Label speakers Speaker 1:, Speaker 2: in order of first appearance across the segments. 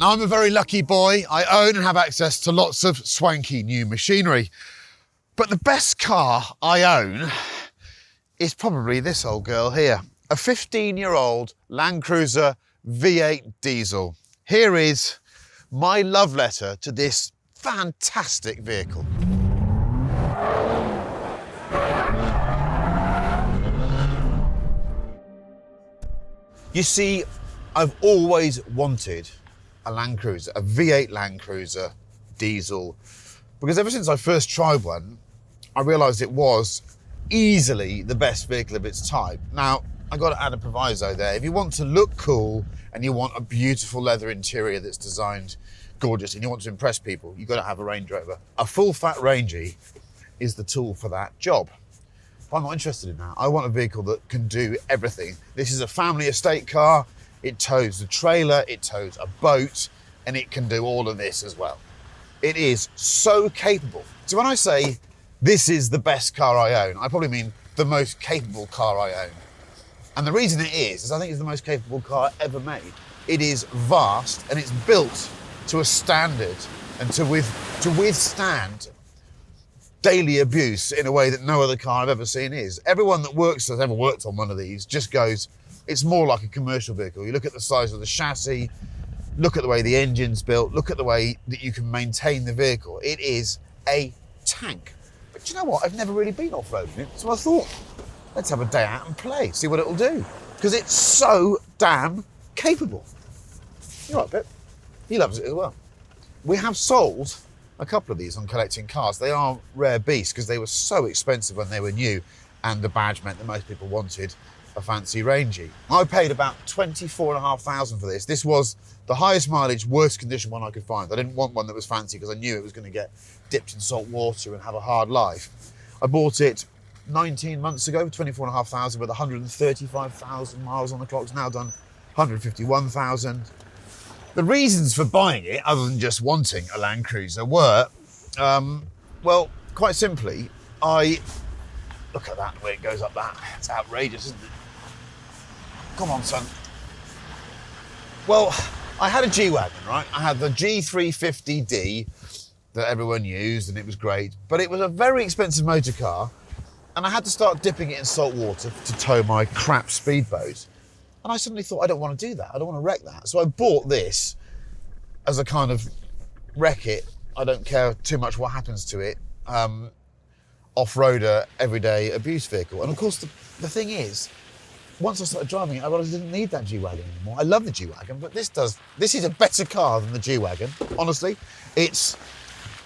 Speaker 1: I'm a very lucky boy. I own and have access to lots of swanky new machinery. But the best car I own is probably this old girl here. A 15-year-old Land Cruiser V8 diesel. Here is my love letter to this fantastic vehicle. You see, I've always wanted a Land Cruiser, a V8 Land Cruiser diesel, because ever since I first tried one, I realised it was easily the best vehicle of its type. Now, I got to add a proviso there. If you want to look cool and you want a beautiful leather interior that's designed gorgeous and you want to impress people, you've got to have a Range Rover. A full fat Rangey is the tool for that job. But I'm not interested in that. I want a vehicle that can do everything. This is a family estate car. It tows the trailer, it tows a boat, and it can do all of this as well. It is so capable. So when I say this is the best car I own, I probably mean the most capable car I own. And the reason it is I think it's the most capable car ever made. It is vast and it's built to a standard and to withstand daily abuse in a way that no other car I've ever seen is. Everyone that has ever worked on one of these just goes, it's more like a commercial vehicle. You look at the size of the chassis, look at the way the engine's built, look at the way that you can maintain the vehicle. It is a tank. But do you know what? I've never really been off-roading it, so I thought, let's have a day out and play, see what it'll do. Because it's so damn capable. You're right, Pip. He loves it as well. We have sold a couple of these on collecting cars. They are rare beasts because they were so expensive when they were new, and the badge meant that most people wanted a fancy Rangey. I paid about 24,500 for this. This was the highest mileage, worst condition one I could find. I didn't want one that was fancy because I knew it was going to get dipped in salt water and have a hard life. I bought it 19 months ago, 24,500 with 135,000 miles on the clock. It's now done 151,000. The reasons for buying it, other than just wanting a Land Cruiser, were, well, quite simply, look at that, the way it goes up that. It's outrageous, isn't it? Come on, son. Well, I had a G-Wagon, right? I had the G350D that everyone used, and it was great, but it was a very expensive motor car, and I had to start dipping it in salt water to tow my crap speedboat. And I suddenly thought, I don't want to do that. I don't want to wreck that. So I bought this as a kind of wreck it. I don't care too much what happens to it. Off-roader, everyday abuse vehicle. And of course, the thing is, once I started driving it, I realised I didn't need that G-Wagon anymore. I love the G-Wagon, but this is a better car than the G-Wagon, honestly. It's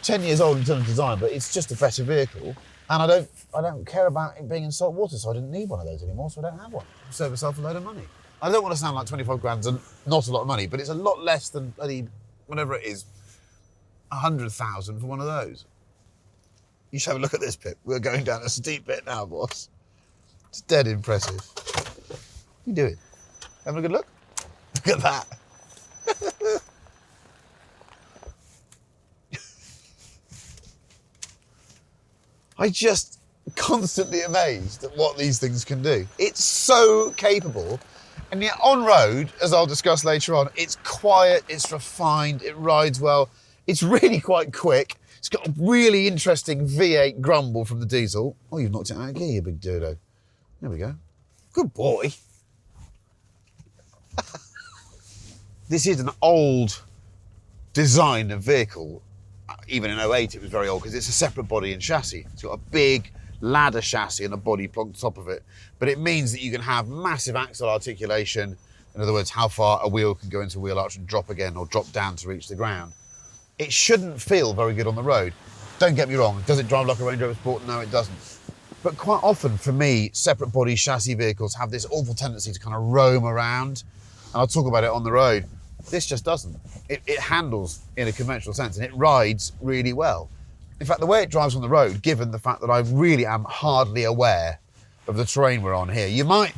Speaker 1: 10 years old in terms of design, but it's just a better vehicle. And I don't care about it being in salt water, so I didn't need one of those anymore, so I don't have one. Save myself a load of money. I don't want to sound like 25 grand's not a lot of money, but it's a lot less than bloody, whatever it is, 100,000 for one of those. You should have a look at this, Pip. We're going down a steep bit now, boss. It's dead impressive. What are you doing? Having a good look? Look at that. I just constantly amazed at what these things can do. It's so capable. And yet on road, as I'll discuss later on, it's quiet, it's refined, it rides well. It's really quite quick. It's got a really interesting V8 grumble from the diesel. Oh, you've knocked it out of gear, you big dodo. There we go. Good boy. This is an old design of vehicle. Even in 08, it was very old because it's a separate body and chassis. It's got a big ladder chassis and a body plonked on top of it. But it means that you can have massive axle articulation. In other words, how far a wheel can go into a wheel arch and drop again or drop down to reach the ground. It shouldn't feel very good on the road. Don't get me wrong, does it drive like a Range Rover Sport? No, it doesn't. But quite often, for me, separate body chassis vehicles have this awful tendency to kind of roam around. And I'll talk about it on the road. This just doesn't. It handles in a conventional sense and it rides really well. In fact, the way it drives on the road, given the fact that I really am hardly aware of the terrain we're on here, you might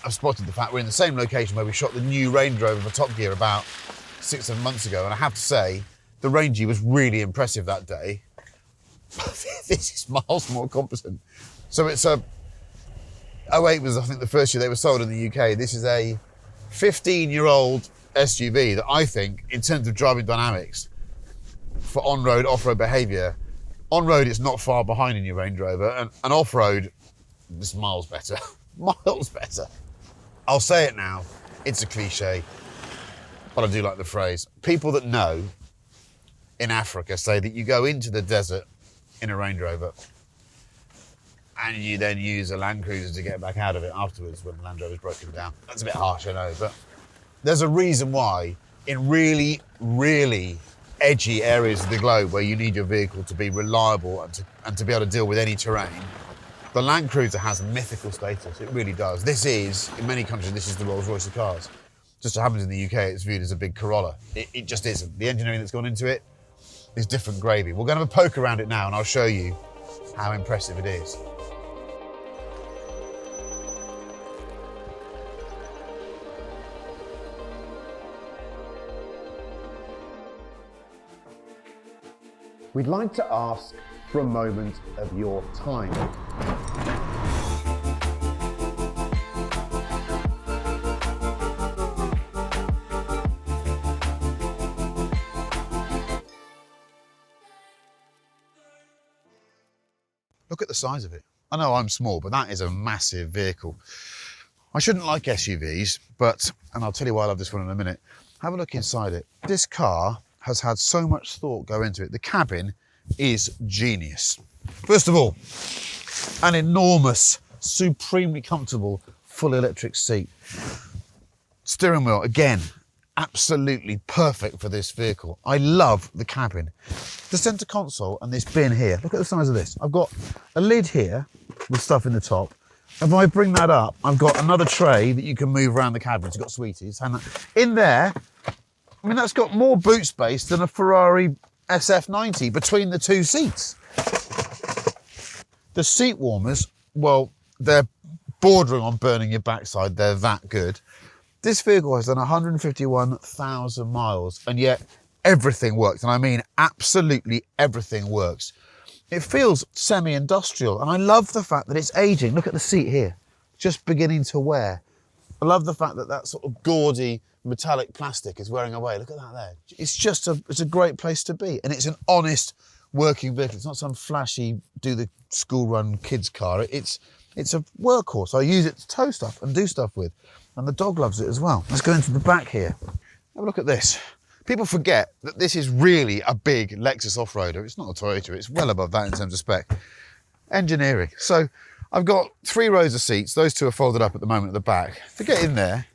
Speaker 1: have spotted the fact we're in the same location where we shot the new Range Rover for Top Gear about 6-7 months ago. And I have to say, the Rangey was really impressive that day. This is miles more competent. So it's a, 08 was I think the first year they were sold in the UK. This is a 15-year-old SUV that I think, in terms of driving dynamics, for on-road, off-road behaviour, on-road it's not far behind in your Range Rover, and off-road, it's miles better. Miles better. I'll say it now, it's a cliche, but I do like the phrase. People that know in Africa say that you go into the desert in a Range Rover and you then use a Land Cruiser to get back out of it afterwards when the Land Rover's broken down. That's a bit harsh, I know, but there's a reason why in really, really edgy areas of the globe where you need your vehicle to be reliable and to be able to deal with any terrain, the Land Cruiser has mythical status. It really does. This is, in many countries, this is the Rolls Royce of cars. Just so happens in the UK, it's viewed as a big Corolla. It just isn't. The engineering that's gone into it is different gravy. We're going to have a poke around it now and I'll show you how impressive it is.
Speaker 2: We'd like to ask for a moment of your time.
Speaker 1: Look at the size of it. I know I'm small, but that is a massive vehicle. I shouldn't like SUVs, and I'll tell you why I love this one in a minute. Have a look inside it. This car has had so much thought go into it. The cabin is genius. First of all, an enormous, supremely comfortable, full electric seat. Steering wheel, again, absolutely perfect for this vehicle. I love the cabin. The centre console and this bin here, look at the size of this. I've got a lid here with stuff in the top. If I bring that up, I've got another tray that you can move around the cabin. It's got sweeties. And in there, I mean, that's got more boot space than a Ferrari SF90 between the two seats. The seat warmers, well, they're bordering on burning your backside. They're that good. This vehicle has done 151,000 miles, and yet everything works. And I mean, absolutely everything works. It feels semi-industrial, and I love the fact that it's aging. Look at the seat here, just beginning to wear. I love the fact that that sort of gaudy metallic plastic is wearing away. Look at that there. It's a great place to be, and it's an honest working vehicle. It's not some flashy do the school run kids car. It's a workhorse. I use it to tow stuff and do stuff with, and the dog loves it as well. Let's go into the back here. Have a look at this. People forget that this is really a big Lexus off-roader. It's not a Toyota. It's well above that in terms of spec. Engineering. So I've got 3 rows of seats. Those 2 are folded up at the moment at the back. To get in there,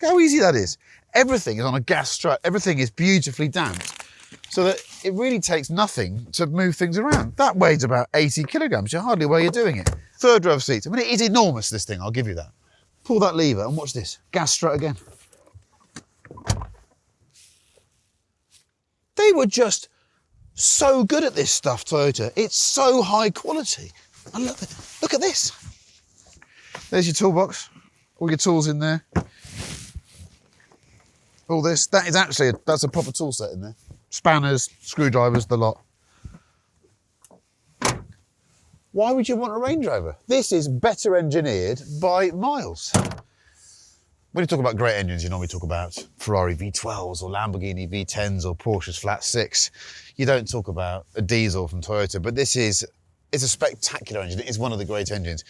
Speaker 1: look how easy that is. Everything is on a gas strut. Everything is beautifully damped so that it really takes nothing to move things around. That weighs about 80 kilograms. You hardly weigh you're doing it. 3rd row of seats. I mean, it is enormous, this thing. I'll give you that. Pull that lever and watch this. Gas strut again. They were just so good at this stuff, Toyota. It's so high quality. I love it. Look at this. There's your toolbox. All your tools in there. All this. That is actually, that's a proper tool set in there. Spanners, screwdrivers, the lot. Why would you want a Range Rover? This is better engineered by miles. When you talk about great engines, you normally talk about Ferrari V12s or Lamborghini V10s or Porsche's Flat 6. You don't talk about a diesel from Toyota, but it's a spectacular engine. It is one of the great engines.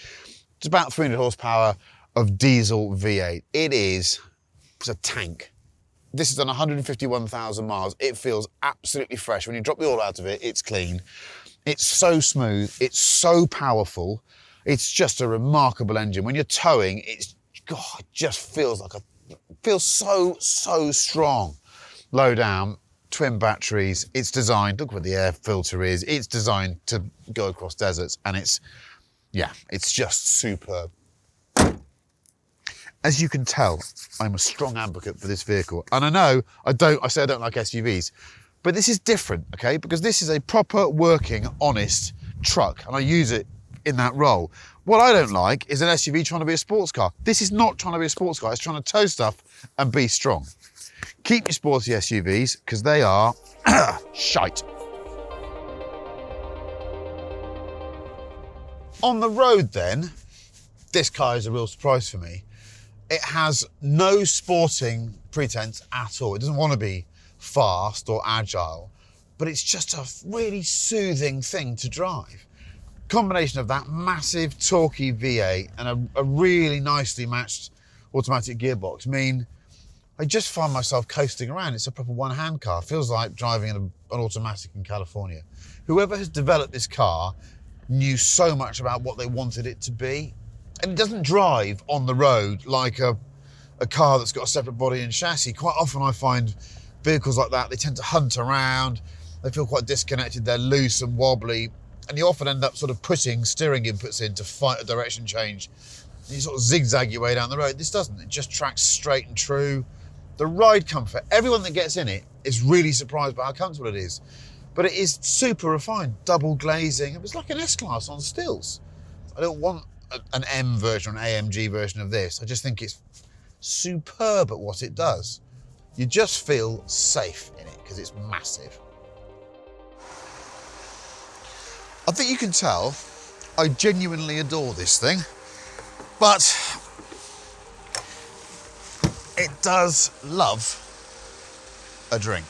Speaker 1: It's about 300 horsepower of diesel V8. It's a tank. This has done 151,000 miles. It feels absolutely fresh. When you drop the oil out of it, it's clean. It's so smooth. It's so powerful. It's just a remarkable engine. When you're towing, it just feels so strong. Low down, twin batteries. It's designed, look where the air filter is. It's designed to go across deserts, and it's just superb. As you can tell, I'm a strong advocate for this vehicle. And I know I say I don't like SUVs, but this is different, okay? Because this is a proper working, honest truck, and I use it in that role. What I don't like is an SUV trying to be a sports car. This is not trying to be a sports car. It's trying to tow stuff and be strong. Keep your sporty SUVs, because they are shite. On the road then, this car is a real surprise for me. It has no sporting pretense at all. It doesn't want to be fast or agile, but it's just a really soothing thing to drive. Combination of that massive torquey V8 and a really nicely matched automatic gearbox mean I just find myself coasting around. It's a proper one-hand car. Feels like driving an automatic in California. Whoever has developed this car knew so much about what they wanted it to be. And it doesn't drive on the road like a car that's got a separate body and chassis. Quite often I find vehicles like that, they tend to hunt around, they feel quite disconnected, they're loose and wobbly, and you often end up sort of putting steering inputs in to fight a direction change. And you sort of zigzag your way down the road. This doesn't, it just tracks straight and true. The ride comfort, everyone that gets in it is really surprised by how comfortable it is. But it is super refined, double glazing. It was like an S-Class on stills. I don't want an M version or an AMG version of this. I just think it's superb at what it does. You just feel safe in it because it's massive. I think you can tell I genuinely adore this thing, but it does love a drink.